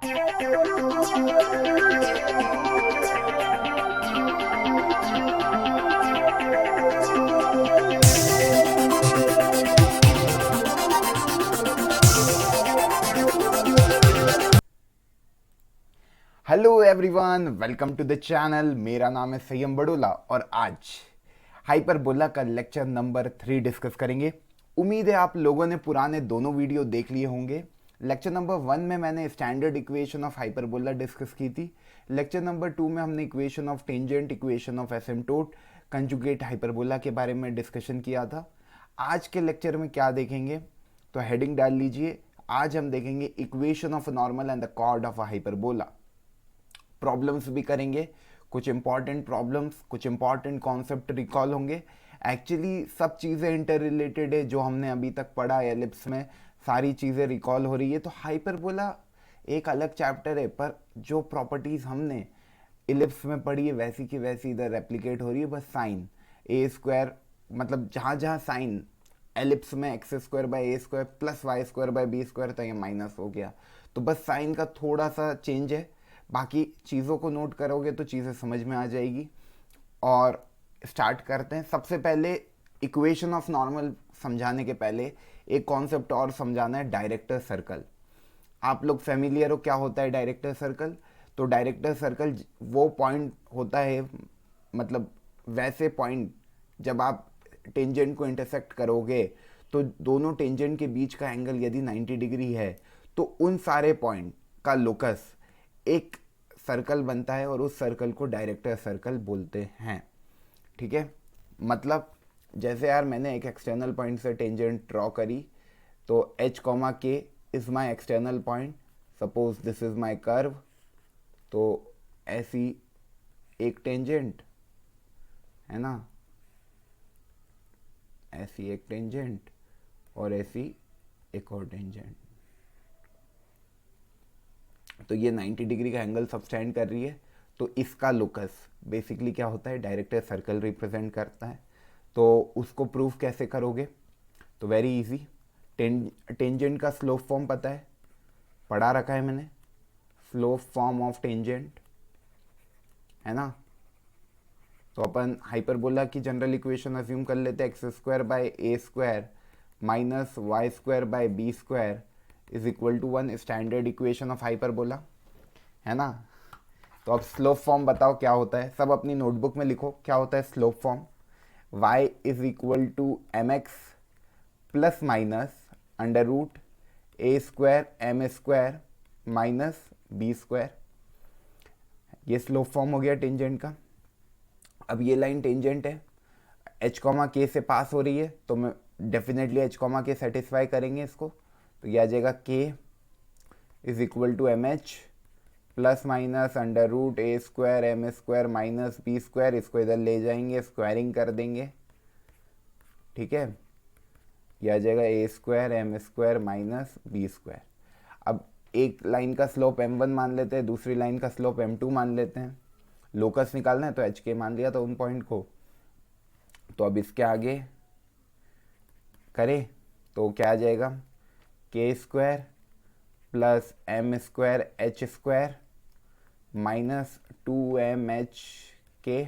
Hello everyone, welcome to the channel. मेरा नाम है सयम बड़ोला और आज हाइपरबोला का लेक्चर नंबर 3 डिस्कस करेंगे। उम्मीद है आप लोगों ने पुराने दोनों वीडियो देख लिए होंगे। लेक्चर नंबर 1 में मैंने standard equation of hyperbola discuss की थी। लेक्चर नंबर 2 में हमने equation of tangent, equation of asymptote, conjugate hyperbola के बारे में डिस्कशन किया था। आज के लेक्चर में क्या देखेंगे, तो हेडिंग डाल लीजिए। आज हम देखेंगे equation of normal and the chord of a hyperbola. Problems भी करेंगे, कुछ इंपॉर्टेंट प्रॉब्लम्स, कुछ इंपॉर्टेंट कॉन्सेप्ट रिकॉल होंगे। एक्चुअली सब चीज़ें इंटर रिलेटेड है, जो हमने अभी तक पढ़ा एलिप्स में सारी चीज़ें रिकॉल हो रही है। तो हाइपरबोला एक अलग चैप्टर है, पर जो प्रॉपर्टीज़ हमने इलिप्स में पढ़ी है वैसी की वैसी इधर रेप्लिकेट हो रही है। बस साइन ए स्क्वायर, मतलब जहाँ जहाँ साइन एलिप्स में x square by A square plus y square by B square था, ये माइनस हो गया। तो बस साइन का थोड़ा सा चेंज है, बाकी चीज़ों को नोट करोगे तो चीज़ें समझ में आ जाएगी। और स्टार्ट करते हैं। सबसे पहले इक्वेशन ऑफ नॉर्मल समझाने के पहले एक कॉन्सेप्ट और समझाना है, डायरेक्टर सर्कल। आप लोग फेमिलियर हो क्या होता है डायरेक्टर सर्कल? तो डायरेक्टर सर्कल वो पॉइंट होता है, मतलब वैसे पॉइंट जब आप टेंजेंट को इंटरसेक्ट करोगे तो दोनों टेंजेंट के बीच का एंगल यदि 90 डिग्री है तो उन सारे पॉइंट का लोकस एक सर्कल बनता है और उस सर्कल को डायरेक्टर सर्कल बोलते हैं। ठीक है, मतलब जैसे यार मैंने एक एक्सटर्नल पॉइंट से टेंजेंट ड्रॉ करी, तो एच कॉमा के is my external point, suppose this is my curve. तो ऐसी एक टेंजेंट है ना, ऐसी एक टेंजेंट और ऐसी एक और टेंजेंट। तो ये 90 डिग्री का एंगल सबस्टैंड कर रही है। तो इसका लोकस बेसिकली क्या होता है, डायरेक्टर सर्कल रिप्रेजेंट करता है। तो उसको प्रूफ कैसे करोगे? तो वेरी इजी। टेंजेंट का स्लोप फॉर्म पता है, पढ़ा रखा है मैंने, स्लोप फॉर्म ऑफ टेंजेंट, है ना। तो अपन हाइपरबोला की जनरल इक्वेशन अज्यूम कर लेते हैं, x square by A square minus Y square by B square is equal to 1, standard equation of hyperbola, है ना। तो अब स्लोप फॉर्म बताओ क्या होता है, सब अपनी नोटबुक में लिखो क्या होता है slope form. y is equal to M x plus minus under root a square M square minus B square. ये स्लोप फॉर्म हो गया टेंजेंट का। अब ये लाइन टेंजेंट है, एच कॉमा के से पास हो रही है, तो मैं definitely h comma k satisfy करेंगे इसको। तो ये आ जाएगा k is equal to m h plus minus under root a square M square minus B square. इसको इधर ले जाएंगे, स्क्वायरिंग कर देंगे, ठीक है। यह आ जाएगा A square M square minus B square. अब एक लाइन का स्लोप m1 मान लेते हैं, दूसरी लाइन का स्लोप m2 मान लेते हैं। लोकस निकालना है तो एच के मान लिया था उन पॉइंट को। तो अब इसके आगे करें तो क्या आ जाएगा, k square plus m square h square minus 2mh k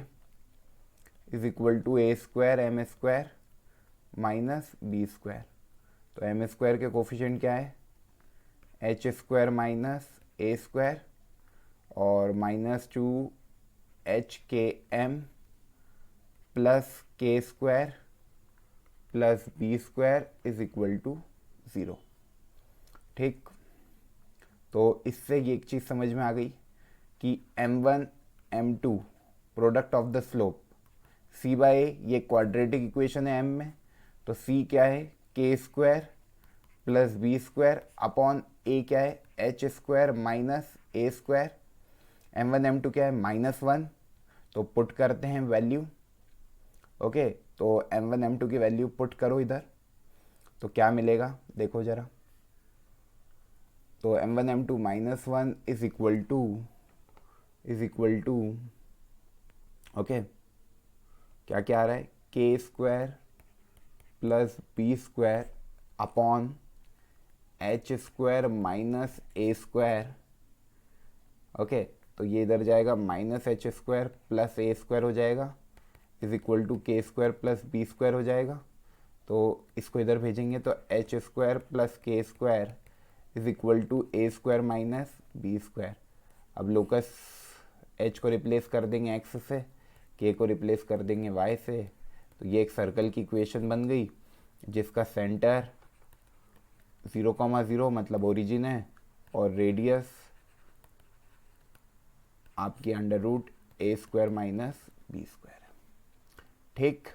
is equal to A square M square minus B square. तो एम स्क्वायर के कोफिशिएंट क्या है, एच स्क्वायर माइनस ए स्क्वायर और minus 2h k m plus के square plus B square is equal to 0। ठीक, तो इससे ये एक चीज़ समझ में आ गई कि m1 m2 product of the slope c by A, ये क्वाड्रेटिक इक्वेशन है m में। तो c क्या है, के square plus B square upon a क्या है, एच स्क्वायर माइनस ए स्क्वायर। m1 m2 क्या है, -1। तो पुट करते हैं वैल्यू, ओके। तो m1 m2 की वैल्यू पुट करो इधर, तो क्या मिलेगा देखो ज़रा। तो m1 m2 -1 is equal to okay, क्या क्या आ रहा है, के square plus B square upon H square minus ए स्क्वायर ओके, तो ये इधर जाएगा माइनस एच स्क्वायर प्लस ए स्क्वायर हो जाएगा is equal to K square plus B square हो जाएगा। तो इसको इधर भेजेंगे तो एच स्क्वायर प्लस के square is equal to A square minus B square. अब लोकस एच को रिप्लेस कर देंगे एक्स से, के को रिप्लेस कर देंगे वाई से, तो ये एक सर्कल की इक्वेशन बन गई जिसका सेंटर 0,0 मतलब ओरिजिन है और रेडियस आपकी under root a square minus B square है। ठीक,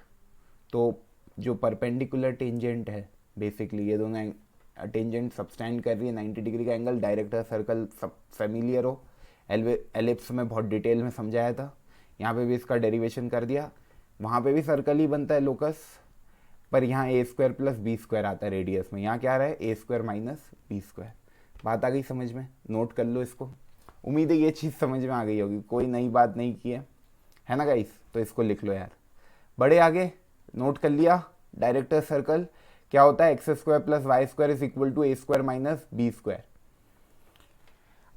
तो जो परपेंडिकुलर टेंजेंट है बेसिकली ये दोनों टेंजेंट सबस्टैंड कर रही है 90 डिग्री का एंगल, डायरेक्टर सर्कल सब फेमिलियर हो, एलिप्स में बहुत डिटेल में समझाया था, यहाँ पे भी इसका डेरिवेशन कर दिया। वहाँ पे भी सर्कल ही बनता है लोकस, पर यहाँ ए स्क्वायर प्लस बी स्क्वायर आता है रेडियस में, यहाँ क्या आ रहा है A square minus B square. बात आ गई समझ में, नोट कर लो इसको। उम्मीद है ये चीज़ समझ में आ गई होगी, कोई नई बात नहीं की है ना गाइस, तो इसको लिख लो यार। बड़े आगे नोट कर लिया, डायरेक्टर सर्कल क्या होता है x square plus y square is equal to A square minus B square.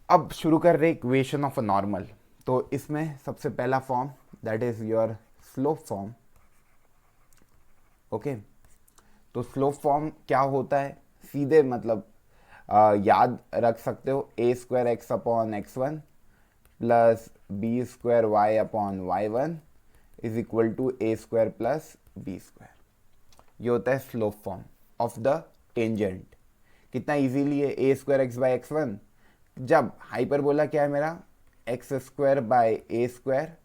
अब शुरू कर रहे इक्वेशन ऑफ अ नॉर्मल, तो इसमें सबसे पहला form that is your slope form. Okay, तो स्लोप फॉर्म क्या होता है सीधे मतलब याद रख सकते हो, A square x upon x one plus B square Y upon Y one is equal to A square plus B square. ये होता है slope form of the tangent. कितना इजीली है, A square X by X one, जब hyperbola क्या है मेरा X square by A square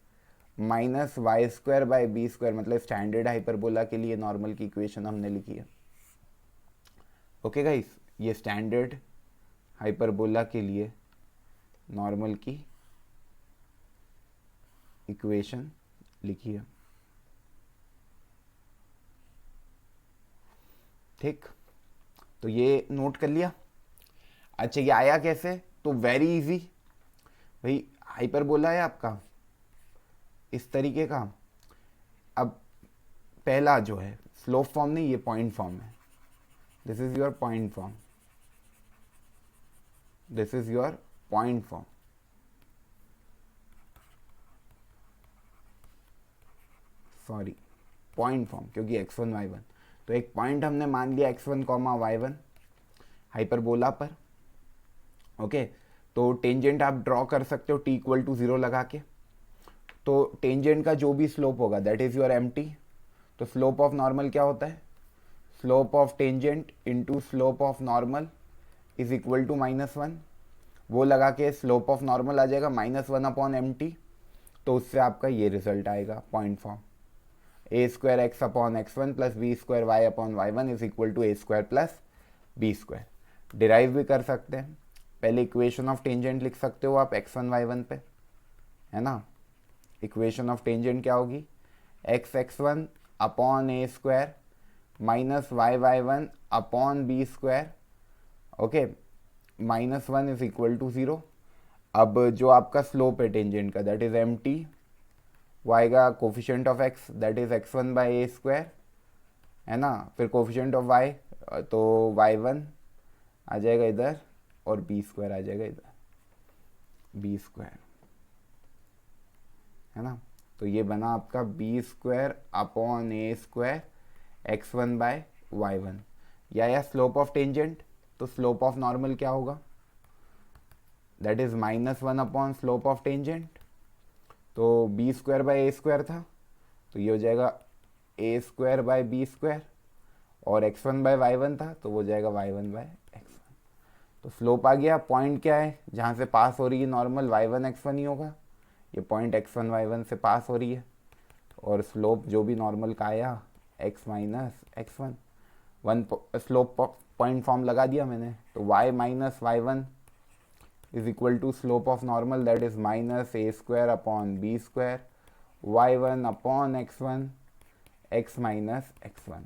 minus Y square by B square, मतलब स्टैंडर्ड हाइपरबोला के लिए नॉर्मल की इक्वेशन हमने लिखी है। ओके गाइस, ये स्टैंडर्ड हाइपरबोला के लिए नॉर्मल की इक्वेशन लिखी है। ठीक, तो ये नोट कर लिया। अच्छा, ये आया कैसे, तो वेरी इजी भाई, हाइपरबोला है आपका इस तरीके का। अब पहला जो है स्लोप फॉर्म नहीं, ये पॉइंट फॉर्म है, this is your point form, this is your point form. Sorry, point form, क्योंकि x1 y1, तो एक पॉइंट हमने मान लिया x1 कॉमा y1 हाइपरबोला पर। ओके, तो टेंजेंट आप ड्रॉ कर सकते हो t इक्वल टू 0 लगा के। तो टेंजेंट का जो भी स्लोप होगा that is your m t. तो स्लोप ऑफ नॉर्मल क्या होता है, slope of tangent into slope of normal is equal to -1। वो लगा के स्लोप ऑफ नॉर्मल आ जाएगा -1 अपॉन एम टी, तो उससे आपका ये रिजल्ट आएगा point form, a square x upon x one plus B square Y upon Y one is equal to A square plus B square. Derive भी कर सकते हैं, पहले इक्वेशन ऑफ टेंजेंट लिख सकते हो आप x1 y1 पे, है ना। इक्वेशन ऑफ टेंजेंट क्या होगी, x x one upon A square minus y y one upon B square. Okay, -1 is equal to 0। अब जो आपका स्लोप है टेंजेंट का दैट इज एम टी, वो आएगा coefficient of x that is x1 by A square, है ना। फिर कोफिशिएंट ऑफ वाई, तो y1 आ जाएगा इधर और बी स्क्वायर आ जाएगा इधर, बी स्क्वायर, है ना। तो ये बना आपका B square upon A square x1 by y1। या स्लोप ऑफ टेंजेंट, तो स्लोप ऑफ नॉर्मल क्या होगा, that is -1 upon slope of tangent. तो B square by A square था, तो ये हो जाएगा A square by B square, और x1 बाय y1 था तो वो जाएगा y1 बाय x1। तो स्लोप आ गया। पॉइंट क्या है जहाँ से पास हो रही है नॉर्मल, y1 x1 ही होगा, ये पॉइंट x1 y1 से पास हो रही है, और स्लोप जो भी नॉर्मल का आया x minus x1। One slope point form लगा दिया मैंने, तो y minus y1 is equal to slope of normal that is minus A square upon B square y1 अपॉन x1 x माइनस x1।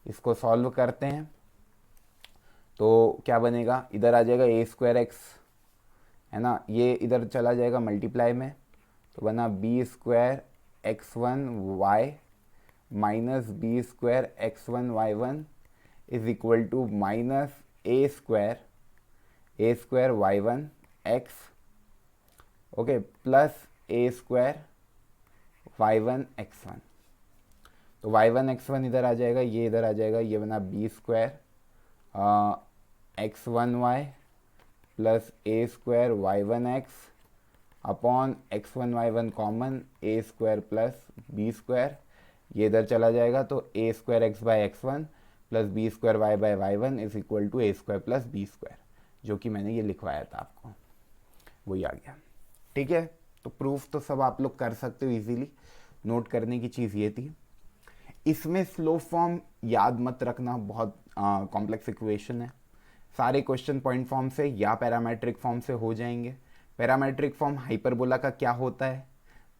इसको सॉल्व करते हैं तो क्या बनेगा, इधर आ जाएगा ए स्क्वायर एक्स, है ना, ये इधर चला जाएगा मल्टीप्लाई में, तो बना B square x1 y minus B square x1 y1 is equal to minus A square y1 x okay, plus A square y1 x1। तो y1 x1 इधर आ जाएगा, ये इधर आ जाएगा, ये बना B square x1y plus A square y1x upon x1 y1 common A square plus B square, ये इधर चला जाएगा तो A square X by x1 plus B square Y by y1 is equal to A square plus B square, जो कि मैंने ये लिखवाया था आपको, वही आ गया। ठीक है, तो प्रूफ तो सब आप लोग कर सकते हो इजीली। नोट करने की चीज़ ये थी, इसमें स्लो फॉर्म याद मत रखना, बहुत कॉम्प्लेक्स इक्वेशन है। सारे क्वेश्चन पॉइंट फॉर्म से या पैरामेट्रिक फॉर्म से हो जाएंगे। पैरामेट्रिक फॉर्म हाइपरबोला का क्या होता है,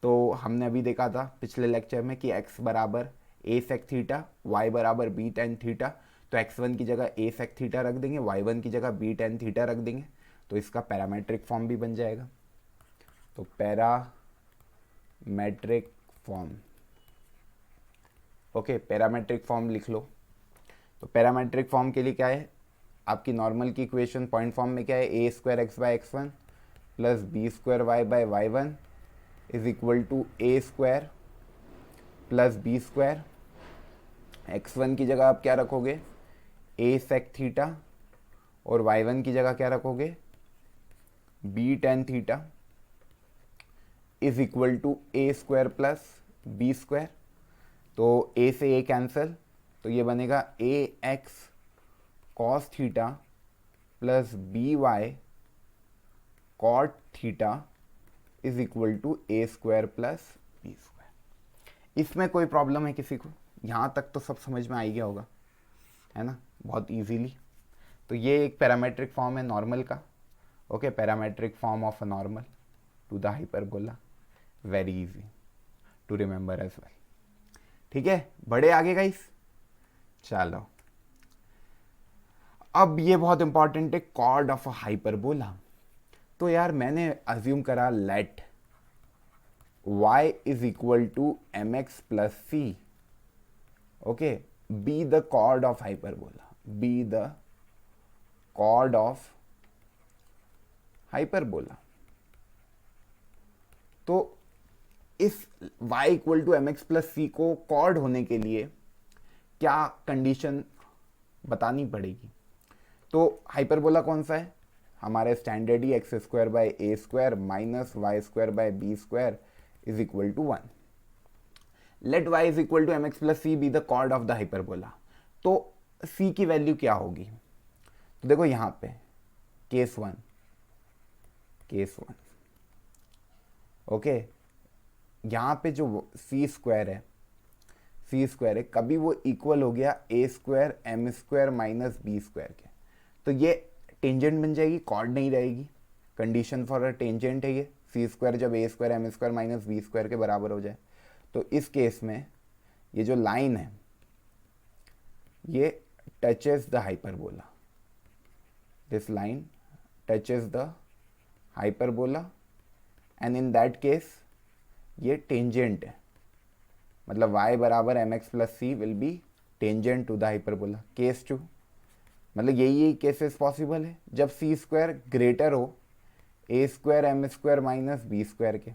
तो हमने अभी देखा था पिछले लेक्चर में कि x बराबर a sec थीटा, y बराबर b tan थीटा, तो x1 की जगह a sec थीटा रख देंगे, y1 की जगह b tan थीटा रख देंगे, तो इसका पैरामेट्रिक फॉर्म भी बन जाएगा। तो parametric form, okay, parametric form लिख लो। तो पैरामेट्रिक फॉर्म के लिए क्या है, आपकी नॉर्मल की इक्वेशन पॉइंट फॉर्म में क्या है, A square X by x1 plus B square Y by y1 is equal to A square plus B square. x1 की जगह आप क्या रखोगे, ए सेक थीटा, और y1 की जगह क्या रखोगे, B tan theta is equal to A square plus B square. तो a से a कैंसिल, तो ये बनेगा A X cos theta plus B Y cot theta is equal to A square plus B square. इसमें कोई problem है किसी को? यहाँ तक तो सब समझ में आ ही गया होगा, है ना, बहुत इजीली। तो ये एक पैरामेट्रिक फॉर्म है नॉर्मल का। Okay, parametric form of a normal to the hyperbola, very easy to remember as well. ठीक है, बड़े आगे गाइस। चलो, अब ये बहुत इंपॉर्टेंट है, कॉर्ड ऑफ अ हाइपरबोला। तो यार मैंने अज्यूम करा let y is equal to M x plus C, okay, be the chord of hyperbola, be the chord of hyperbola. तो इस y equal to M x plus C को chord होने के लिए क्या कंडीशन बतानी पड़ेगी? तो हाइपरबोला कौन सा है हमारे, स्टैंडर्ड ही x square by A square minus Y square by B square is equal to 1। Let y is equal to M x plus c be the chord of the hyperbola. तो c की value क्या होगी? तो देखो यहाँ पे case one, okay, यहाँ पे जो सी स्क्वायर है, कभी वो इक्वल हो गया A square M square minus B square के, तो ये टेंजेंट बन जाएगी, कॉर्ड नहीं रहेगी। कंडीशन फॉर अ टेंजेंट है ये, सी स्क्वायर जब A square M square minus B square के बराबर हो जाए। तो इस केस में ये जो लाइन है ये touches the hyperbola, this line touches the hyperbola, and in that case ये टेंजेंट है, मतलब y बराबर m x plus c will be tangent to the hyperbola. Case two, मतलब यही केसेस पॉसिबल है जब सी स्क्वायर ग्रेटर हो A square M square minus B square के।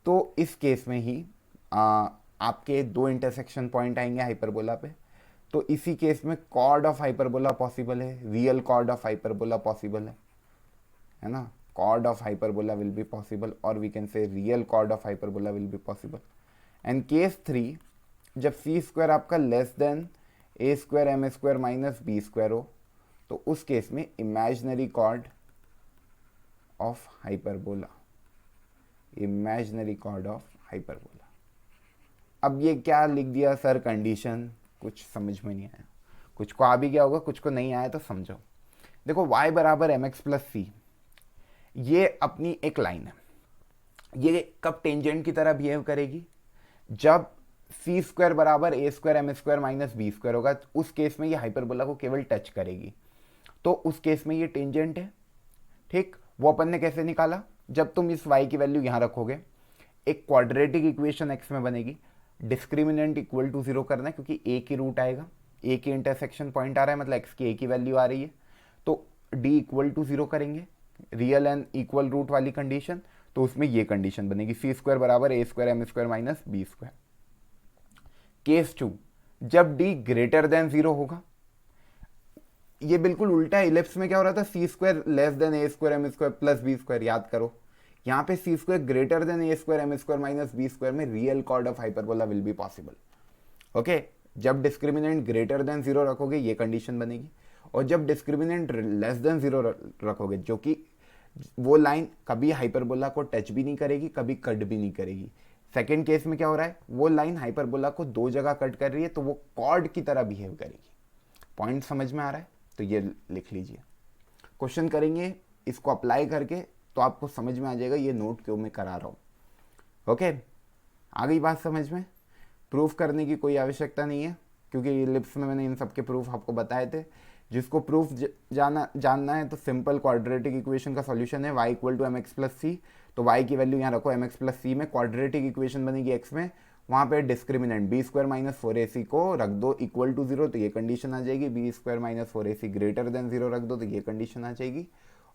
तो इस केस में ही आपके दो इंटरसेक्शन पॉइंट आएंगे हाइपरबोला पे, तो इसी केस में कॉर्ड ऑफ हाइपरबोला पॉसिबल है, real chord of hyperbola possible है ना, chord of hyperbola will be possible, or we can say real chord of hyperbola will be possible. And case 3, जब c square आपका less than A square M square minus B square हो, तो उस case में imaginary chord of hyperbola, imaginary chord of hyperbola. अब ये क्या लिख दिया सर कंडीशन, कुछ समझ में नहीं आया, कुछ को आ भी गया होगा, कुछ को नहीं आया तो समझो। देखो y बराबर एम एक्स प्लस सी, ये अपनी एक लाइन है, ये कब टेंजेंट की तरह बिहेव करेगी? जब सी स्क्वायर बराबर A square M square minus B square होगा, उस केस में ये हाइपरबोला को केवल टच करेगी, तो उस केस में ये टेंजेंट है। ठीक, वो अपन ने कैसे निकाला? जब तुम इस y की वैल्यू यहाँ रखोगे, एक क्वाड्रेटिक इक्वेशन x में बनेगी, डिस्क्रिमिनेंट इक्वल टू 0 करना है क्योंकि a की रूट आएगा, a की इंटरसेक्शन पॉइंट आ रहा है, मतलब x की a की वैल्यू आ रही है, तो d इक्वल टू 0 करेंगे, रियल एंड इक्वल रूट वाली कंडीशन, तो उसमें ये कंडीशन बनेगी सी स्क्वायर बराबर A square M square minus B square. Case 2, जब डी ग्रेटर देन 0 होगा, ये बिल्कुल उल्टा है। इलिप्स में क्या हो रहा था, C square less than A square M square plus B square, याद करो। यहाँ पे C square greater than A square M square minus B square में real chord of hyperbola will be possible. Okay, जब डिस्क्रिमिनेंट ग्रेटर देन 0 रखोगे ये condition बनेगी, और जब डिस्क्रिमिनेंट लेस देन 0 रखोगे, जो कि वो लाइन कभी हाइपरबोला को टच भी नहीं करेगी, कभी कट भी नहीं करेगी। सेकेंड केस में क्या हो रहा है, वो लाइन हाइपरबोला को दो जगह कट कर रही है, तो वो कॉर्ड की तरह बिहेव करेगी। पॉइंट समझ में आ रहा है, तो ये लिख लीजिए। क्वेश्चन करेंगे इसको अप्लाई करके, तो आपको समझ में आ जाएगा ये नोट क्यों मैं करा रहा हूँ। ओके, आ गई बात समझ में। प्रूफ करने की कोई आवश्यकता नहीं है, क्योंकि इलिप्स में मैंने इन सब के प्रूफ आपको बताए थे। जिसको प्रूफ जानना है तो सिंपल क्वाड्रेटिक इक्वेशन का सॉल्यूशन है y equal to M x plus C. तो y की वैल्यू यहाँ रखो एम एक्स प्लस सी में, क्वाड्रेटिक इक्वेशन बनेगी x में, वहाँ पे discriminant B square minus four A C को रख दो इक्वल टू 0, तो ये कंडीशन आ जाएगी। B square minus four A C greater than 0 रख दो, तो ये कंडीशन आ जाएगी।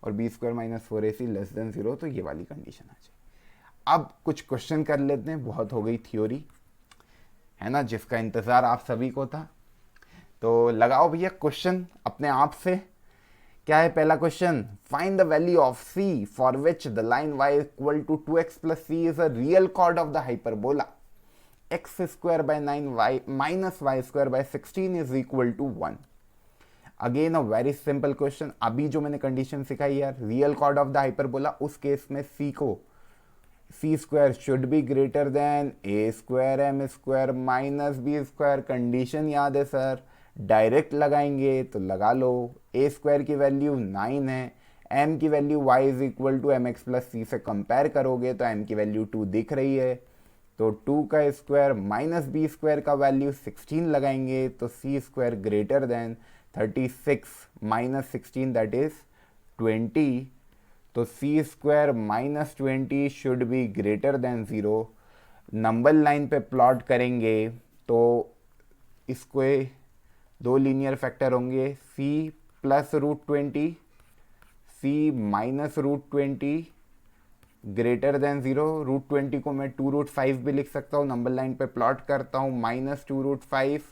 और B square minus four A C less than 0, तो ये वाली कंडीशन आ जाएगी। अब कुछ क्वेश्चन कर लेते हैं, बहुत हो गई थ्योरी, है ना, जिसका इंतज़ार आप सभी को था। तो लगाओ भैया क्वेश्चन अपने आप से। क्या है पहला question, find the value of c for which the line y equal to 2x plus c is a real chord of the hyperbola x square by 9y minus Y square by 16 is equal to 1। Again a very simple question. अभी जो मैंने condition सिखाई यार, real chord of the hyperbola, उस case में c को C square should be greater than A square M square minus B square. Condition याद है सर, डायरेक्ट लगाएंगे तो लगा लो। ए स्क्वायर की वैल्यू 9 है, एम की value y is equal to M x plus C से कंपेयर करोगे तो एम की वैल्यू 2 दिख रही है, तो 2 का स्क्वायर माइनस बी स्क्वायर का वैल्यू 16 लगाएंगे, तो C square greater than 36 minus 16 that is 20। तो C square minus 20 should be greater than 0। Number line पे प्लॉट करेंगे तो इसको दो लीनियर फैक्टर होंगे, c plus root 20, c minus root 20 greater than 0। Root 20 को मैं 2 रूट 5 भी लिख सकता हूँ। नंबर लाइन पे प्लॉट करता हूँ, minus 2 root 5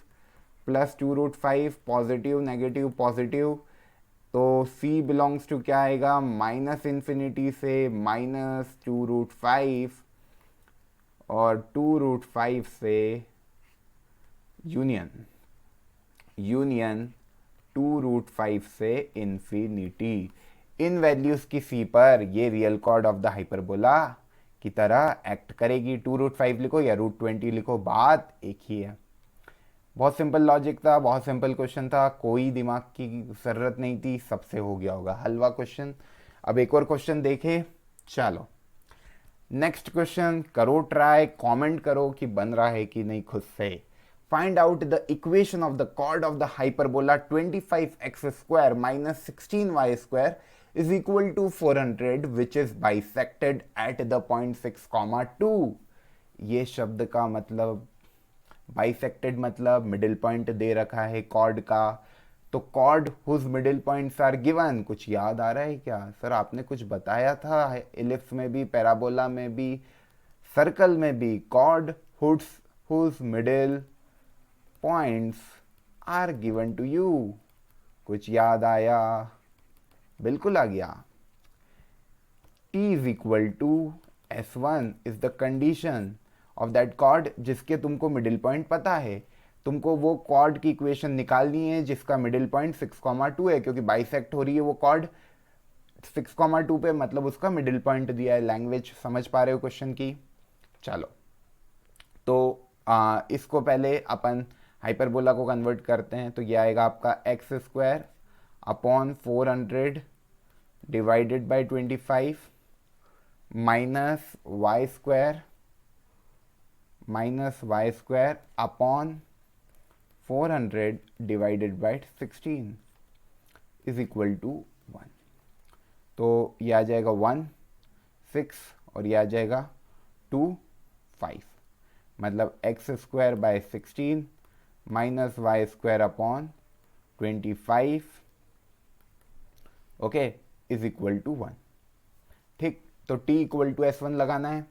plus 2 root 5, positive negative positive, तो c बिलोंग्स टू क्या आएगा, माइनस इन्फिनिटी से माइनस 2 रूट 5 और 2 रूट 5 से यूनियन 2 रूट 5 से इन्फिनिटी। इन वैल्यूज की c पर ये real chord of the hyperbola की तरह एक्ट करेगी। 2 रूट 5 लिखो या रूट 20 लिखो, बात एक ही है। बहुत सिंपल लॉजिक था, बहुत सिंपल क्वेश्चन था, कोई दिमाग की ज़रूरत नहीं थी, सबसे हो गया होगा हलवा क्वेश्चन। अब एक और क्वेश्चन देखे, चलो नेक्स्ट क्वेश्चन करो ट्राई, कमेंट करो कि बन रहा है कि नहीं खुद से। Find out the equation of the chord of the hyperbola 25x square minus 16y square is equal to 400 which is bisected at the point 6,2। ये शब्द का मतलब, बाइसेक्टेड मतलब मिडिल पॉइंट दे रखा है कॉर्ड का, तो chord whose middle points are given. कुछ याद आ रहा है क्या सर, आपने कुछ बताया था इलिप्स में भी, पैराबोला में भी, सर्कल में भी, chord whose middle points are given to you. कुछ याद आया? बिल्कुल आ गया। t is equal to s1 is the condition of that chord जिसके तुमको मिडिल पॉइंट पता है। तुमको वो कॉर्ड की इक्वेशन निकालनी है जिसका मिडिल पॉइंट 6,2 है, क्योंकि बाइसेक्ट हो रही है वो कॉर्ड 6,2 पे, मतलब उसका मिडिल पॉइंट दिया है। लैंग्वेज समझ पा रहे हो क्वेश्चन की? चलो तो इसको पहले अपन हाइपरबोला को कन्वर्ट करते हैं, तो ये आएगा आपका x square upon 400 divided by 25 minus Y square upon 400 divided by 16 is equal to 1। तो ये आ जाएगा 1 6 और ये आ जाएगा 2 5, मतलब x square by 16 minus Y square upon 25 okay is equal to 1। ठीक, तो t इक्वल टू S1 लगाना है,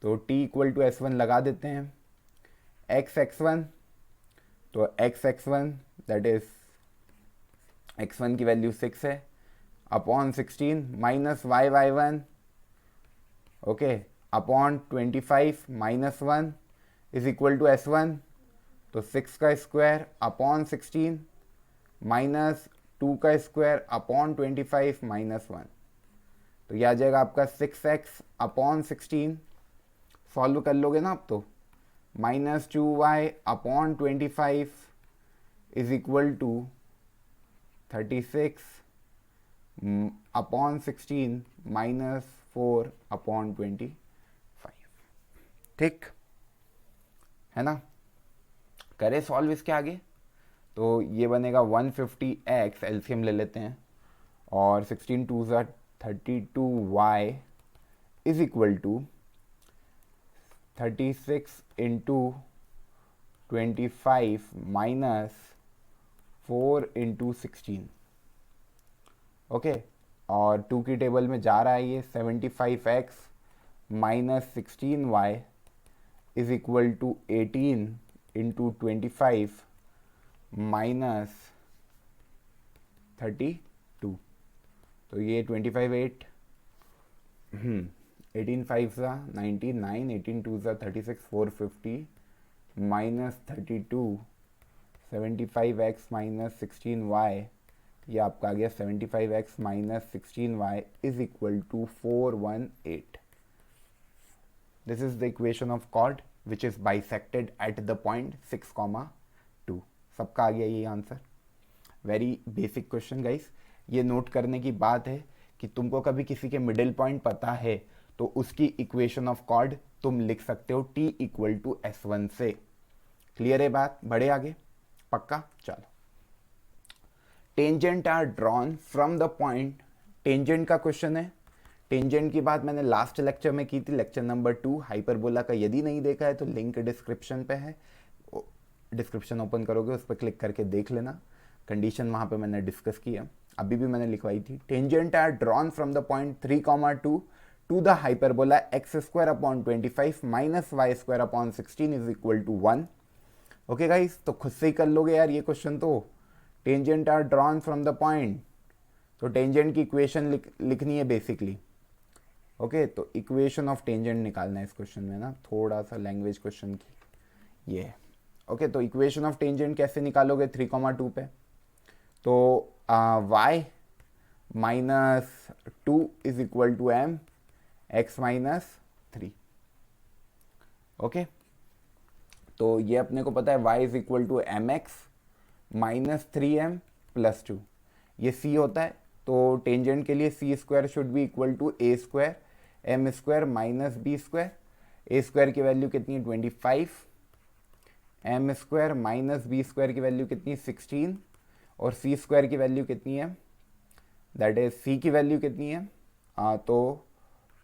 तो t इक्वल टू S1 लगा देते हैं। x(x1), तो x(x1) दैट इज x1 की वैल्यू 6 है, upon 16 minus y(y1), okay, upon 25 minus 1 is equal to S1, तो 6 का स्क्वायर अपॉन 16 माइनस 2 का स्क्वायर अपॉन 25 माइनस 1, तो यह आ जाएगा आपका 6x अपॉन 16, सॉल्व कर लोगे ना आप तो, minus 2y upon 25 is equal to 36 upon 16 minus 4 upon 25, ठीक है ना। करें सॉल्व इसके आगे, तो ये बनेगा 150x, एलसीएम ले लेते हैं, और 16 2 ज़ा 32y is equal to 36 into 25 minus 4 into 16, okay, और 2 की टेबल में जा रहा है ये, 75x minus 16y is equal to 18 into 25 minus 32, तो ये 25 8 18 5 ज़ा 99, 18 2 ज़ा 36, 450 माइनस 32, 75x माइनस 16y, ये आपका आ गया 75x minus 16y is equal to 418। This is the equation of chord which is bisected at the point 6,2। सबका आ गया ये answer. Very basic question guys. ये नोट करने की बात है कि तुमको कभी किसी के मिडिल पॉइंट पता है तो उसकी इक्वेशन ऑफ कॉर्ड तुम लिख सकते हो t इक्वल टू S1 से। क्लियर है बात? बढ़े आगे, पक्का? चलो, tangent are drawn from the point, tangent का क्वेश्चन है। टेंजेंट की बात मैंने लास्ट लेक्चर में की थी, लेक्चर नंबर 2 हाइपरबोला का। यदि नहीं देखा है तो लिंक डिस्क्रिप्शन पे है, डिस्क्रिप्शन ओपन करोगे उस पर क्लिक करके देख लेना, कंडीशन वहाँ पे मैंने डिस्कस किया, अभी भी मैंने लिखवाई थी। Tangent are drawn from the point 3,2 to the hyperbola x square upon 25 minus Y square upon 16 is equal to 1। Okay guys, तो खुद से ही कर लोगे यार ये क्वेश्चन। तो tangent are drawn from the point, तो टेंजेंट की इक्वेशन लिखनी है बेसिकली। ओके, तो इक्वेशन ऑफ टेंजेंट निकालना है इस क्वेश्चन में ना, थोड़ा सा लैंग्वेज क्वेश्चन की ये। ओके, तो इक्वेशन ऑफ टेंजेंट कैसे निकालोगे 3,2 पे? तो y minus 2 is equal to m x minus 3। Okay, तो ये अपने को पता है y is equal to M x minus 3m plus 2, ये c होता है। तो टेंजेंट के लिए c square should be equal to a square m square minus b square. a square की वैल्यू कितनी है 25, m square minus b square की वैल्यू कितनी 16, और c स्क्वायर की वैल्यू कितनी है, दैट इज c की वैल्यू कितनी है, तो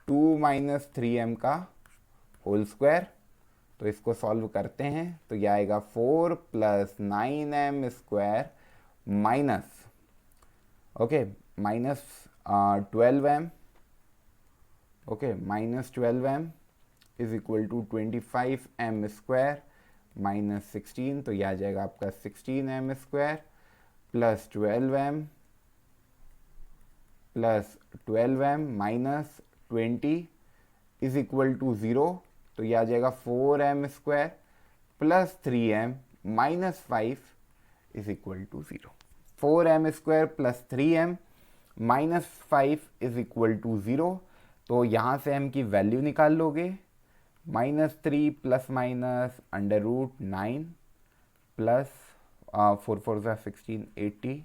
2 माइनस 3m का होल स्क्वायर। तो इसको सॉल्व करते हैं तो यह आएगा 4 plus 9m square minus, okay, minus 12m, okay, minus 12m is equal to 25m square minus 16, तो यह आ जाएगा आपका 16m square plus 12m minus 20 is equal to 0, तो यह आ जाएगा 4m square plus 3m minus 5 is equal to 0। 4m square plus 3m minus 5 is equal to 0। तो यहाँ से m की वैल्यू निकाल लोगे, minus 3 plus minus under root 9 plus 4 4 ज़ा 16 80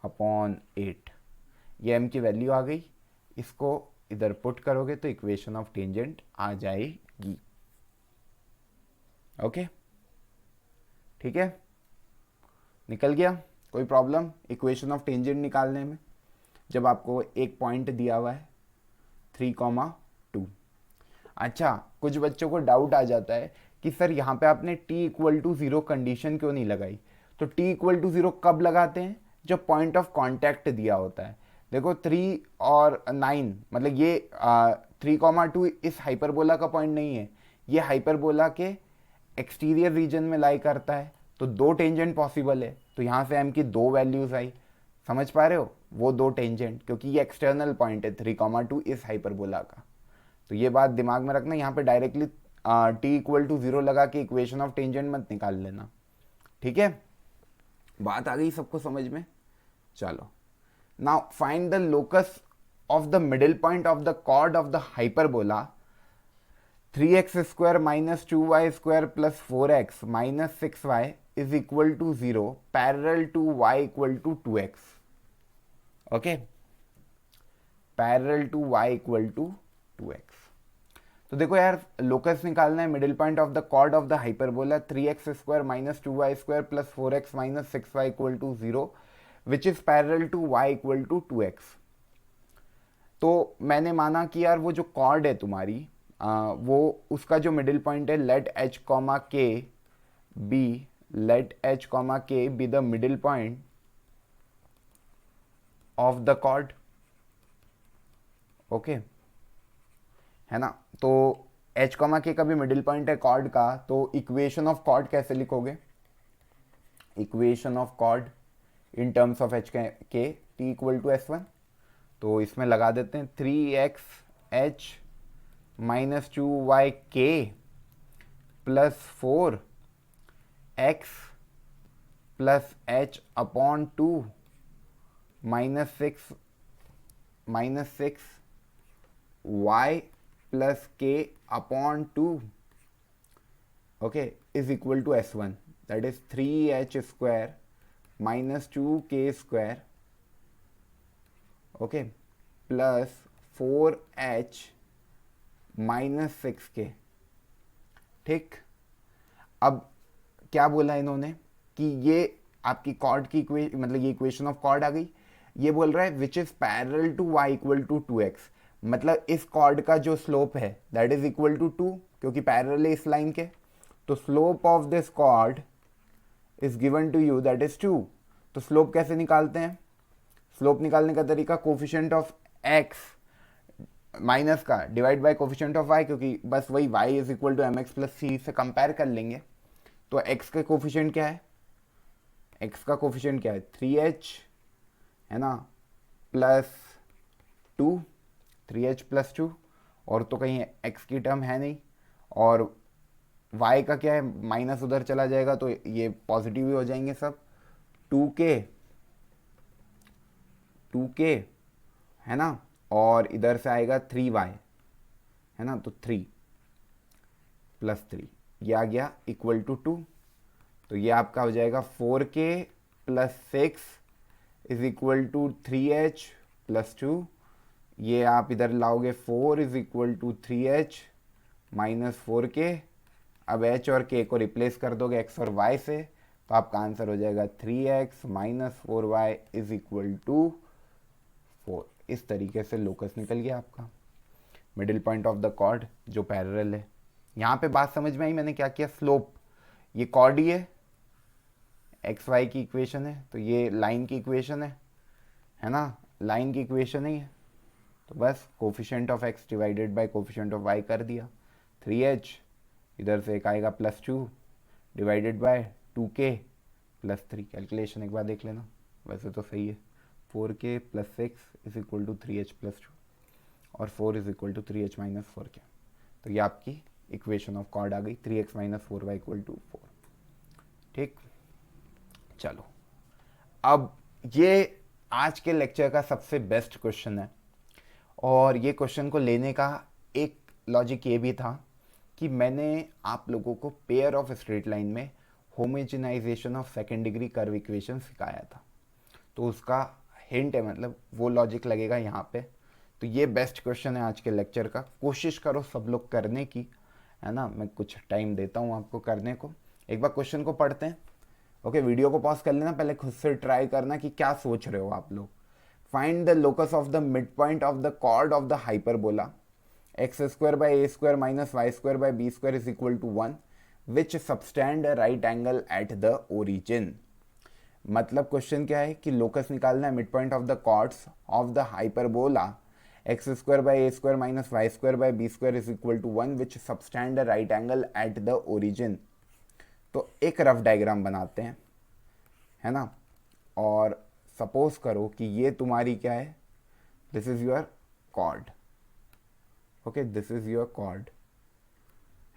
अपॉन 8, ये m की वैल्यू आ गई। इसको इधर पुट करोगे तो इक्वेशन ऑफ टेंजेंट आ जाएगी। ओके, ठीक है, निकल गया? कोई प्रॉब्लम इक्वेशन ऑफ टेंजेंट निकालने में जब आपको एक पॉइंट दिया हुआ है 3,2? अच्छा, कुछ बच्चों को डाउट आ जाता है कि सर यहाँ पे आपने t इक्वल टू 0 कंडीशन क्यों नहीं लगाई? तो t इक्वल टू 0 कब लगाते हैं? जब पॉइंट ऑफ कांटेक्ट दिया होता है। देखो 3 और 9 मतलब ये 3,2 इस हाइपरबोला का पॉइंट नहीं है, ये हाइपरबोला के एक्सटीरियर रीजन में लाई करता है, तो दो टेंजेंट पॉसिबल है, तो यहाँ से m की दो वैल्यूज आई, समझ पा रहे हो, वो दो टेंजेंट, क्योंकि ये एक्सटर्नल पॉइंट है 3,2 इस हाइपरबोला का। तो ये बात दिमाग में रखना, यहाँ पे डायरेक्टली t इक्वल टू 0 लगा के इक्वेशन ऑफ टेंजेंट मत निकाल लेना, ठीक है। बात आ गई सबको समझ में। चलो, now find the locus of the middle point of the chord of the hyperbola 3x square minus 2y square plus 4x minus 6y is equal to 0 parallel to y equal to 2x। Okay, parallel to y equal to 2x। तो देखो यार, locus निकालना है middle point of the chord of the hyperbola 3x square minus 2y square plus 4x minus 6y equal to 0 which is parallel to y equal to 2x। तो मैंने माना कि यार वो जो कॉर्ड है तुम्हारी वो उसका जो मिडिल पॉइंट है let h comma k be the middle point of the chord. Okay, है ना। तो h कॉमा के का भी मिडिल पॉइंट है कॉर्ड का, तो इक्वेशन ऑफ कॉर्ड कैसे लिखोगे, equation of chord in terms of h k t equal to s1। तो इसमें लगा देते हैं 3x h minus 2y k plus 4x plus h upon 2 minus 6 y plus k upon 2, okay, is equal to s1, that is 3h square minus 2k square, okay, plus 4h minus 6k। ठीक, अब क्या बोला इन्होंने कि ये आपकी cord की मतलब ये इक्वेशन ऑफ कॉर्ड आ गई, ये बोल रहा है which is parallel to y equal to 2x, मतलब इस कॉर्ड का जो स्लोप है दैट इज इक्वल टू 2, क्योंकि पैरेलल है इस लाइन के, तो slope of this chord is given to you that is 2। तो स्लोप कैसे निकालते हैं, स्लोप निकालने का तरीका कोफिशिएंट ऑफ x माइनस का divide by coefficient of y, क्योंकि बस वही y is equal to mx plus c से कंपेयर कर लेंगे। तो x का कोफिशिएंट क्या है, x का कोफिशिएंट क्या है 3h, है ना, प्लस 2, 3h प्लस 2, और तो कहीं x की टर्म है नहीं, और y का क्या है, माइनस उधर चला जाएगा तो ये पॉजिटिव ही हो जाएंगे सब, 2k है ना, और इधर से आएगा 3y, है ना, तो 3 प्लस 3 ये आ गया इक्वल टू 2। तो ये आपका हो जाएगा 4k plus 6 is equal to 3h plus 2, ये आप इधर लाओगे 4 is equal to 3h minus 4k। अब h और k को रिप्लेस कर दोगे x और y से, तो आपका आंसर हो जाएगा 3x minus 4y is equal to 4। इस तरीके से लोकस निकल गया आपका middle point of the chord जो पैरेलल है। यहाँ पे बात समझ में आई, मैंने क्या किया, स्लोप, ये कॉर्ड ही है, एक्स वाई की इक्वेशन है, तो ये लाइन की इक्वेशन है ना, लाइन की इक्वेशन ही है, तो बस coefficient of x divided by coefficient of y कर दिया, 3h इधर से एक आएगा plus 2 divided by 2k plus 3, calculation एक बार देख लेना, वैसे तो सही है, 4k plus 6 is equal to 3h plus 2 और 4 is equal to 3h minus 4k। तो ये आपकी इक्वेशन ऑफ कॉर्ड आ गई, 3x minus 4y equal to 4। ठीक, चलो अब ये आज के लेक्चर का सबसे बेस्ट क्वेश्चन है, और ये क्वेश्चन को लेने का एक लॉजिक ये भी था कि मैंने आप लोगों को पेयर ऑफ स्ट्रेट लाइन में homogenisation of second degree curve equation सिखाया था, तो उसका हिंट है, मतलब वो लॉजिक लगेगा यहाँ पे। तो ये बेस्ट क्वेश्चन है आज के लेक्चर का, कोशिश करो सब लोग करने की, है ना, मैं कुछ टाइम देता हूँ आपको करने को। एक बार क्वेश्चन को पढ़ते हैं, ओके, वीडियो को पॉज कर लेना, पहले खुद से ट्राई करना कि क्या सोच रहे हो आप लोग। Find the locus of the mid point of the chord of the hyperbola x square by A square minus Y square by B square is equal to 1 which subtend a right angle at the origin. मतलब question क्या है कि locus निकालना है mid point of the chords of the hyperbola x square by A square minus Y square by B square is equal to 1 which subtend a right angle at the origin. तो एक rough diagram बनाते हैं, है ना। और suppose करो कि ये तुम्हारी क्या है, this is your chord, okay, this is your chord,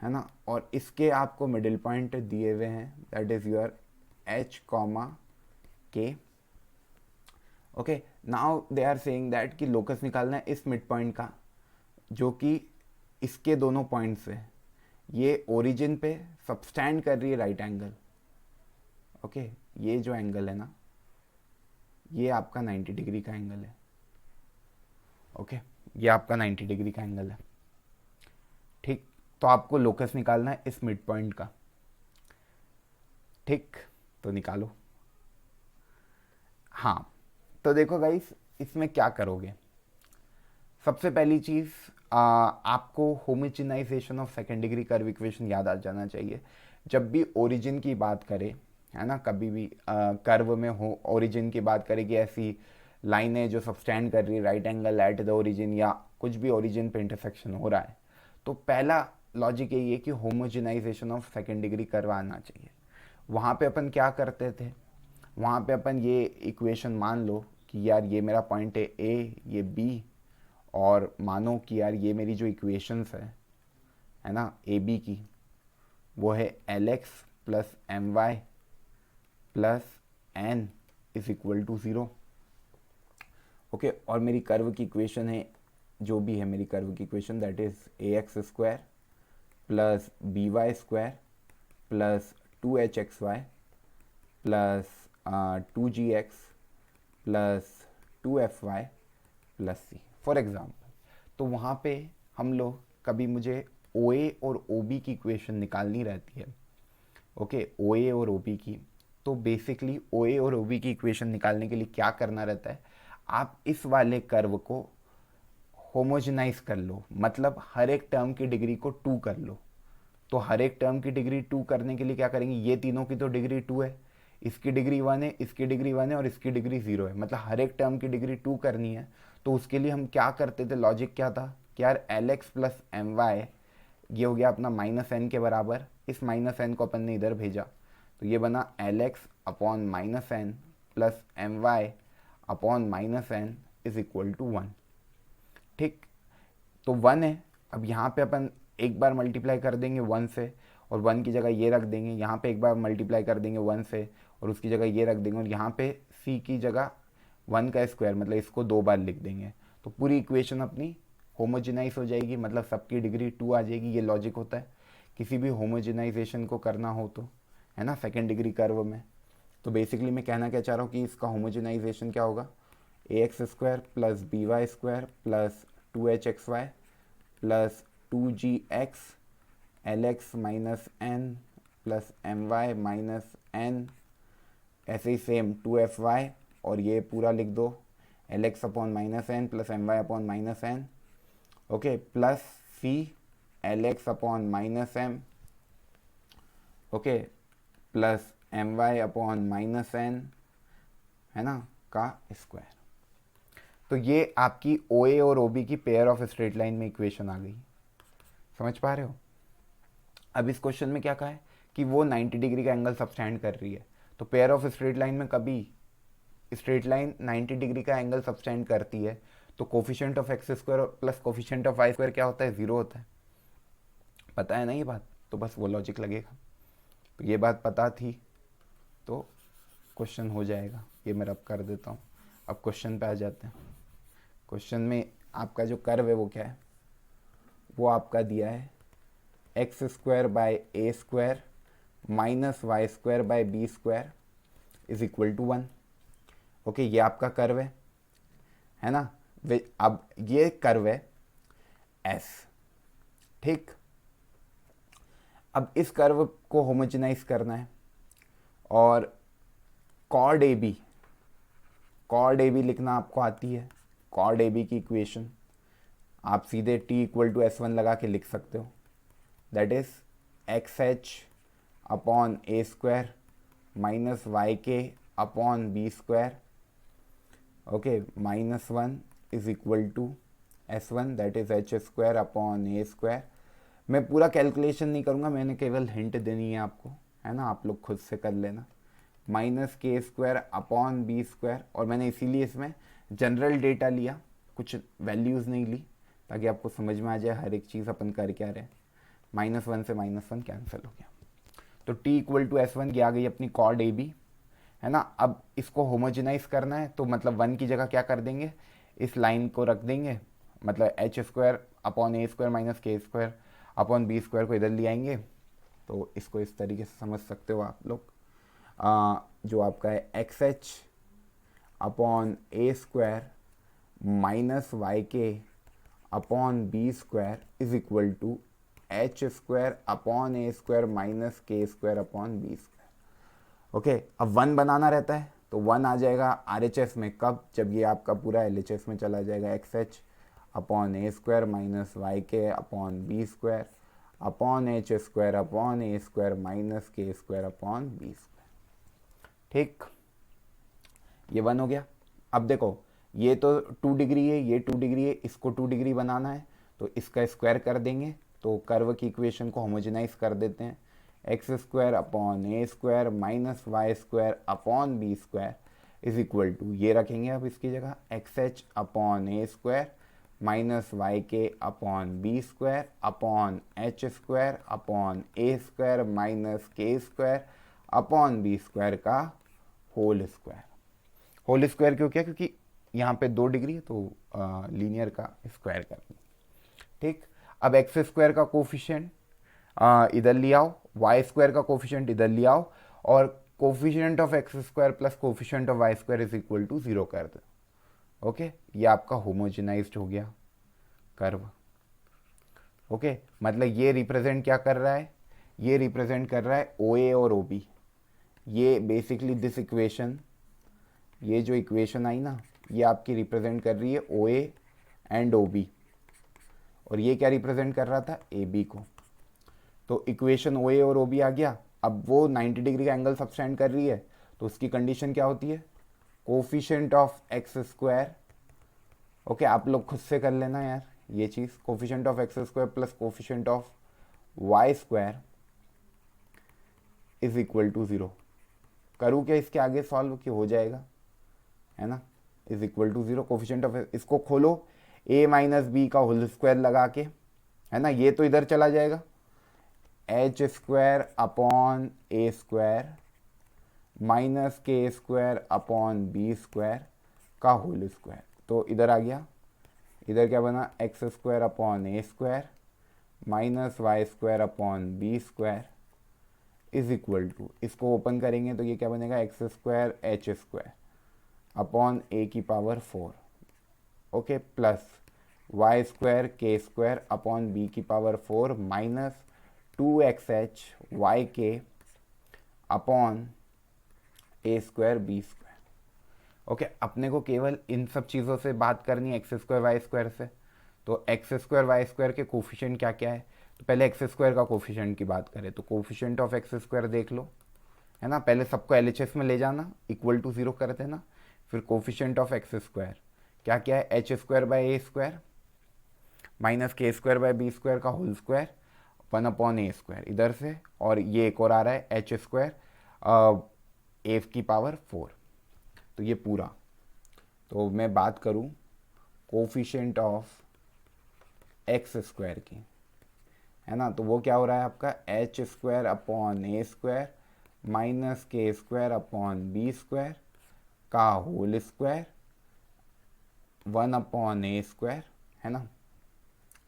है ना। और इसके आपको मिडिल पॉइंट दिए हुए हैं, that is your H comma K. Okay, now they are saying that कि लोकस निकालना है इस मिड पॉइंट का जो कि इसके दोनों पॉइंट्स है, ये ओरिजिन पे सबस्टैंड कर रही है राइट एंगल। ओके, ये जो एंगल है ना, ये आपका 90 डिग्री का एंगल है। ओके, ये आपका 90 डिग्री का एंगल है, ठीक। तो आपको लोकस निकालना है इस मिड पॉइंट का, ठीक। तो निकालो। हाँ, तो देखो गाइस, इसमें क्या करोगे। सबसे पहली चीज़, आपको homogenisation of second degree curve equation याद आ जाना चाहिए। जब भी ओरिजिन की बात करें, है ना, कभी भी कर्व में हो ओरिजिन की बात करें कि ऐसी लाइन है जो सबस्टैंड कर रही है right angle at the origin, या कुछ भी ओरिजिन पे इंटरसेक्शन हो रहा है, तो पहला लॉजिक यही है कि homogenisation of second degree curve आना चाहिए। वहाँ पे अपन क्या करते थे, वहाँ पे अपन ये इक्वेशन मान लो कि यार ये मेरा पॉइंट है ए, ये बी, और मानो कि यार ये मेरी जो इक्वेशंस है ना ए बी की, वो है l x plus M y plus n is equal to 0। Okay, और मेरी कर्व की इक्वेशन है, जो भी है मेरी कर्व की equation, that is a x square plus B Y square plus 2h x Y plus 2g(x) plus 2fy plus c, for example. तो वहाँ पे हम लोग कभी मुझे OA और OB की इक्वेशन निकालनी रहती है, ओके, OA और OB की। तो बेसिकली OA और OB की इक्वेशन निकालने के लिए क्या करना रहता है, आप इस वाले कर्व को होमोजेनाइज कर लो, मतलब हर एक टर्म की डिग्री को 2 कर लो। तो हर एक टर्म की डिग्री 2 करने के लिए क्या करेंगे, ये तीनों की तो डिग्री 2 है, इसकी डिग्री 1 है, इसकी डिग्री 1 है और इसकी डिग्री 0 है, मतलब हर एक टर्म की डिग्री 2 करनी है। तो उसके लिए हम क्या करते थे, लॉजिक क्या था कि यार l x plus M y, ये हो गया अपना माइनस एन के बराबर, इस माइनस एन को अपन ने इधर भेजा, तो ये बना l x upon minus N plus M Y upon minus n is equal to 1, ठीक। तो 1 है, अब यहाँ पे अपन एक बार मल्टीप्लाई कर देंगे 1 से, और 1 की जगह ये रख देंगे, यहाँ पे एक बार मल्टीप्लाई कर देंगे 1 से और उसकी जगह ये रख देंगे, और यहाँ पे c की जगह 1 का स्क्वायर, मतलब इसको 2 बार लिख देंगे। तो पूरी इक्वेशन अपनी होमोजेनाइज हो जाएगी, मतलब सबकी डिग्री 2 आ जाएगी। ये लॉजिक होता है किसी भी होमोजेनाइजेशन को करना हो तो, है ना, सेकेंड डिग्री कर्व में। तो बेसिकली मैं कहना क्या चाह रहा हूँ कि इसका होमोजेनाइजेशन क्या होगा, A x square plus B Y square plus 2h x Y plus 2g(x) L X minus N plus M Y minus N, ऐसे ही सेम 2fy, और ये पूरा लिख दो L x upon minus N plus M Y upon minus N, okay, plus C L x upon minus M, okay, plus M Y upon minus N, है ना, का स्क्वायर। तो ये आपकी OA और OB की पेयर ऑफ स्ट्रेट लाइन में equation आ गई, समझ पा रहे हो। अब इस क्वेश्चन में क्या कहा है कि वो 90 डिग्री का एंगल सबस्टैंड कर रही है, तो पेयर ऑफ स्ट्रेट लाइन में कभी स्ट्रेट लाइन 90 डिग्री का एंगल सबस्टैंड करती है तो coefficient of x square plus coefficient of y square क्या होता है, 0 होता है। पता है ना ये बात, तो बस वो लॉजिक लगेगा। तो ये बात पता थी तो क्वेश्चन हो जाएगा, ये मैं रब कर देता हूँ। अब क्वेश्चन पे आ जाते हैं। क्वेश्चन में आपका जो कर्व है वो क्या है, वो आपका दिया है x square by A square minus Y square by B square is equal to 1। Okay, ये आपका कर्व है ना। अब ये कर्व है एस, ठीक। अब इस कर्व को होमोजेनाइज करना है, और कॉर्ड ए बी लिखना आपको आती है। कॉर्ड ए बी की इक्वेशन आप सीधे t इक्वल टू S1 लगा के लिख सकते हो, that is X H upon A square minus Y के upon B square, okay, -1 is equal to S1 that is H square upon A square. मैं पूरा कैलकुलेशन नहीं करूँगा, मैंने केवल हिंट देनी है आपको, है ना, आप लोग खुद से कर लेना। -k² अपॉन बी स्क्वायर, और मैंने इसीलिए इसमें जनरल डेटा लिया, कुछ वैल्यूज़ नहीं ली, ताकि आपको समझ में आ जाए हर एक चीज़ अपन कर क्या रहे। -1 से -1 कैंसिल हो गया, तो t इक्वल टू S1 की आ गई अपनी कॉर्ड ए बी, है ना। अब इसको होमोजेनाइज करना है, तो मतलब 1 की जगह क्या कर देंगे, इस लाइन को रख देंगे, मतलब h² अपॉन ए square minus k² upon B square को इधर ले आएंगे। तो इसको इस तरीके से समझ सकते हो आप लोग, जो आपका है XH अपॉन ए स्क्वायर माइनस वाई के upon B square is equal to h² upon A square minus k² upon B square. Okay, अब 1 बनाना रहता है, तो 1 आ जाएगा RHS में कब, जब ये आपका पूरा LHS में चला जाएगा। XH अपॉन ए स्क्वायर माइनस वाई के upon B square upon h² upon ए square minus k² upon B square. ठीक, ये 1 हो गया। अब देखो, ये तो 2 डिग्री है, ये 2 डिग्री है, इसको 2 डिग्री बनाना है, तो इसका स्क्वायर कर देंगे, तो कर्व की इक्वेशन को होमोजेनाइज कर देते हैं। x² upon A square minus Y square upon B square is equal to, ये रखेंगे अब इसकी जगह, XH अपॉन ए स्क्वायर माइनस वाई के upon B square upon h² upon ए square minus k² upon B square का होल स्क्वायर। होल स्क्वायर क्यों किया, क्योंकि यहाँ पे 2 डिग्री है, तो लीनियर का स्क्वायर कर दिया। ठीक, अब x² का कोफिशिएंट इधर ले आओ, y² का कोफिशिएंट इधर ले आओ, और coefficient of x² plus coefficient of y² is equal to 0 कर दो। ओके, ये आपका होमोजेनाइज्ड हो गया कर्व। ओके, मतलब ये रिप्रेजेंट क्या कर रहा है, ये रिप्रेजेंट कर रहा है OA और OB। ये बेसिकली दिस इक्वेशन, ये जो इक्वेशन आई ना, ये आपकी रिप्रेजेंट कर रही है OA एंड OB, और ये क्या रिप्रेजेंट कर रहा था, AB को। तो इक्वेशन OA और OB आ गया। अब वो 90 डिग्री का एंगल सब्सटेंड कर रही है, तो उसकी कंडीशन क्या होती है, कोफिशिएंट ऑफ x²। ओके, आप लोग खुद से कर लेना यार ये चीज़, coefficient of x² plus coefficient of y² is equal to 0। करूँ क्या इसके आगे सॉल्व, कि हो जाएगा, है ना, is equal to 0। Coefficient of, इसको खोलो a माइनस बी का होल स्क्वायर लगा के, है ना, ये तो इधर चला जाएगा, h² अपॉन ए square minus k² upon B square का होल स्क्वायर। तो इधर आ गया, इधर क्या बना, x² upon A square minus y² upon B square is equal to, इसको ओपन करेंगे तो ये क्या बनेगा, x² h² अपॉन ए की power 4, okay, plus y² k² upon B की पावर 4 माइनस 2xh yk अपॉन a² b²। ओके, अपने को केवल इन सब चीज़ों से बात करनी है, x² y² से। तो x² y² के कोफिशिएंट क्या क्या है, तो पहले x² का कोफिशिएंट की बात करें, तो कोफिशिएंट ऑफ x² देख लो, है ना, पहले सबको LHS में ले जाना, इक्वल टू 0 कर देना, फिर कोफिशिएंट ऑफ x² क्या क्या है, h² by A square minus k² by B square का होल स्क्वायर 1 अपॉन ए स्क्वायर इधर से, और ये एक और आ रहा है h² ए की पावर 4। तो ये पूरा, तो मैं बात करूँ कोफिशिएंट ऑफ x² की, है ना, तो वो क्या हो रहा है आपका, h² अपॉन ए square minus k² upon B square का होल स्क्वायर 1 अपॉन ए स्क्वायर, है ना,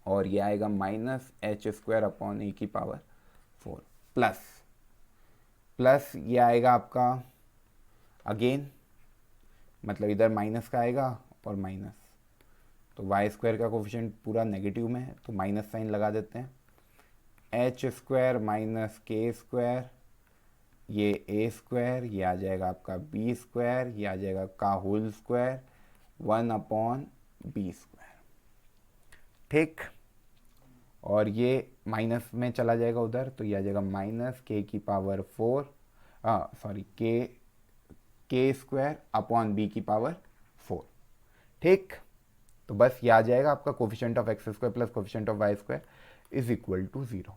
और ये आएगा माइनस h² अपॉन ए की पावर 4 प्लस ये आएगा आपका अगेन, मतलब इधर माइनस का आएगा और माइनस, तो y² का कोफिशिएंट पूरा नेगेटिव में है, तो माइनस साइन लगा देते हैं, h² माइनस k², ये a², ये आ जाएगा आपका b², ये आ जाएगा का होल स्क्वायर 1 अपॉन b²। ठीक, और ये माइनस में चला जाएगा उधर, तो ये आ जाएगा माइनस k की पावर 4, सॉरी k के स्क्वायर अपॉन बी की पावर 4। ठीक, तो बस ये आ जाएगा आपका coefficient of x square plus coefficient of y square is equal to 0।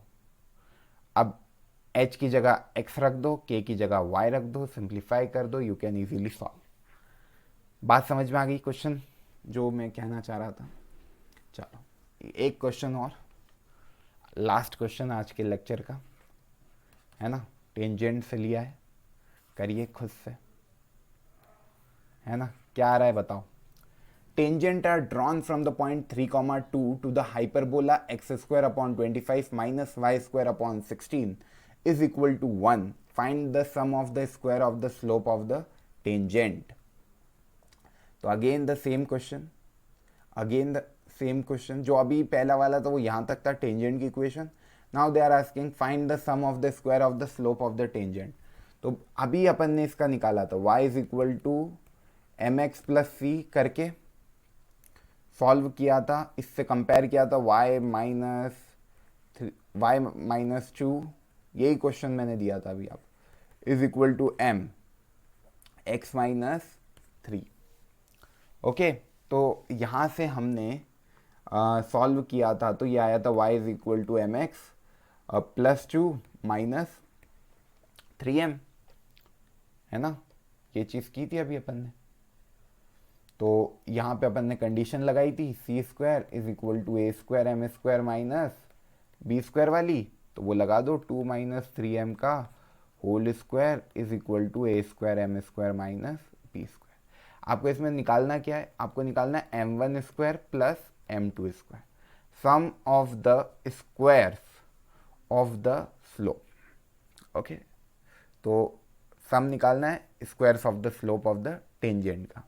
अब h की जगह x रख दो, k की जगह y रख दो, सिंप्लीफाई कर दो, यू कैन इजीली सॉल्व। बात समझ में आ गई क्वेश्चन जो मैं कहना चाह रहा था? चलो एक क्वेश्चन और, लास्ट क्वेश्चन आज के लेक्चर का, है ना, टेंजेंट से लिया है, करिए खुद से, है ना। क्या आ रहा है बताओ? Tangent are drawn from the point 3,2 to the hyperbola x square upon 25 minus Y square upon 16 is equal to 1. Find the sum of the square of the slope of the tangent. तो again the same question जो अभी पहला वाला था वो यहाँ तक था, टेंजेंट की equation. Now they are asking find the sum of the square of the slope of the tangent. तो अभी अपन ने इसका निकाला था, y is equal to M x plus C करके सॉल्व किया था, इससे कंपेयर किया था y माइनस 2, यही क्वेश्चन मैंने दिया था अभी, आप is equal to M x minus 3। Okay, तो यहाँ से हमने सॉल्व किया था, तो ये आया था y is equal to M x plus 2 minus 3m, है ना, ये चीज़ की थी अभी अपन ने। तो यहाँ पे अपन ने कंडीशन लगाई थी C square is equal to A square M square minus B square वाली, तो वो लगा दो, 2 माइनस 3m का whole square is equal to A square M square minus B square. आपको इसमें निकालना क्या है? आपको निकालना है m1 square plus m2 square, sum of the squares of the slope. Okay, तो सम निकालना है squares of the slope of the tangent का।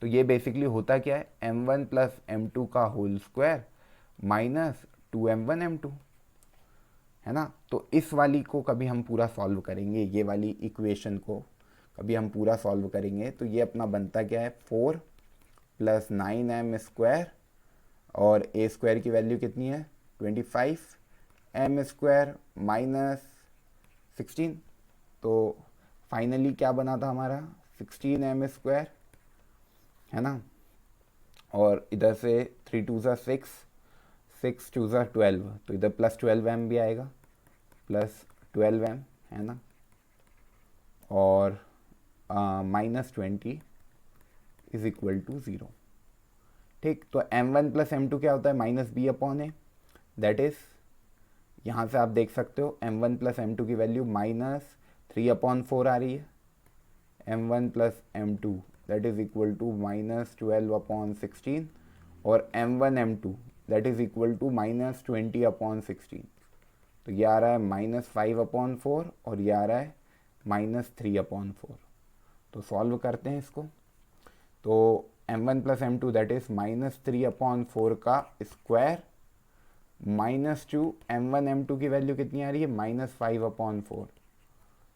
तो ये बेसिकली होता क्या है, m1 प्लस m2 का whole square minus 2m1 m2, है ना। तो इस वाली को कभी हम पूरा सॉल्व करेंगे, ये वाली इक्वेशन को कभी हम पूरा सॉल्व करेंगे, तो ये अपना बनता क्या है, 4 प्लस 9m स्क्वायर, और ए स्क्वायर की वैल्यू कितनी है 25, m स्क्वायर माइनस 16। तो फाइनली क्या बना था हमारा 16m स्क्वायर, है ना, और इधर से 3 2 ज़ा 6, 6 2 ज़ा 12, तो इधर प्लस 12m भी आएगा, प्लस 12m, है ना, और माइनस 20 इज इक्वल टू 0। ठीक, तो m1 प्लस m2 क्या होता है, minus b upon a, that is यहाँ से आप देख सकते हो m1 प्लस m2 की वैल्यू माइनस 3/4 आ रही है, m1 plus m2 that is equal to minus 12/16, और m1 m2 that is equal to minus 20/16। तो ये आ रहा है माइनस 5/4 और ये आ रहा है माइनस 3/4। तो सॉल्व करते हैं इसको। तो m1 plus m2 that is minus 3/4 का स्क्वायर माइनस 2, m1 m2 की वैल्यू कितनी आ रही है, माइनस 5/4,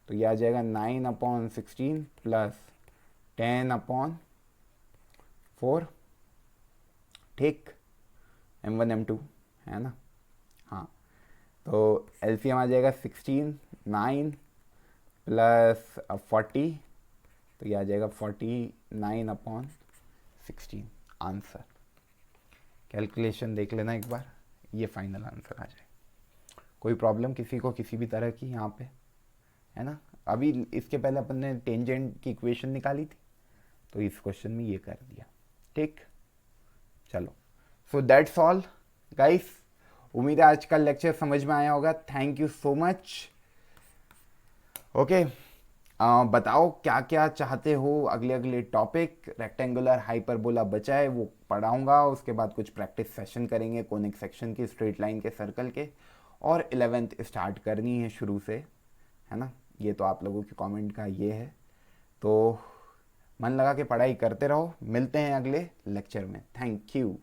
तो ये आ जाएगा 9/16 प्लस 10/4। ठीक, m1 m2, है ना। हाँ, तो एलसीएम आ जाएगा 16, 9 प्लस 40, तो ये आ जाएगा 49/16 आंसर। कैलकुलेशन देख लेना एक बार, ये फाइनल आंसर आ जाए। कोई प्रॉब्लम किसी को किसी भी तरह की यहाँ पे, है ना। अभी इसके पहले अपन ने टेंजेंट की इक्वेशन निकाली थी, तो इस क्वेश्चन में ये कर दिया। ठीक, चलो, सो दैट्स ऑल गाइस। उम्मीद है आज का लेक्चर समझ में आया होगा। Thank you so much. Okay, बताओ क्या क्या चाहते हो अगले अगले टॉपिक। रेक्टेंगुलर हाइपरबोला बचा है, वो पढ़ाऊंगा, उसके बाद कुछ प्रैक्टिस सेशन करेंगे कोनिक सेक्शन के, स्ट्रेट लाइन के, सर्कल के, और 11th स्टार्ट करनी है शुरू से, है ना। ये तो आप लोगों के कमेंट का ये है, तो मन लगा के पढ़ाई करते रहो। मिलते हैं अगले लेक्चर में। Thank you.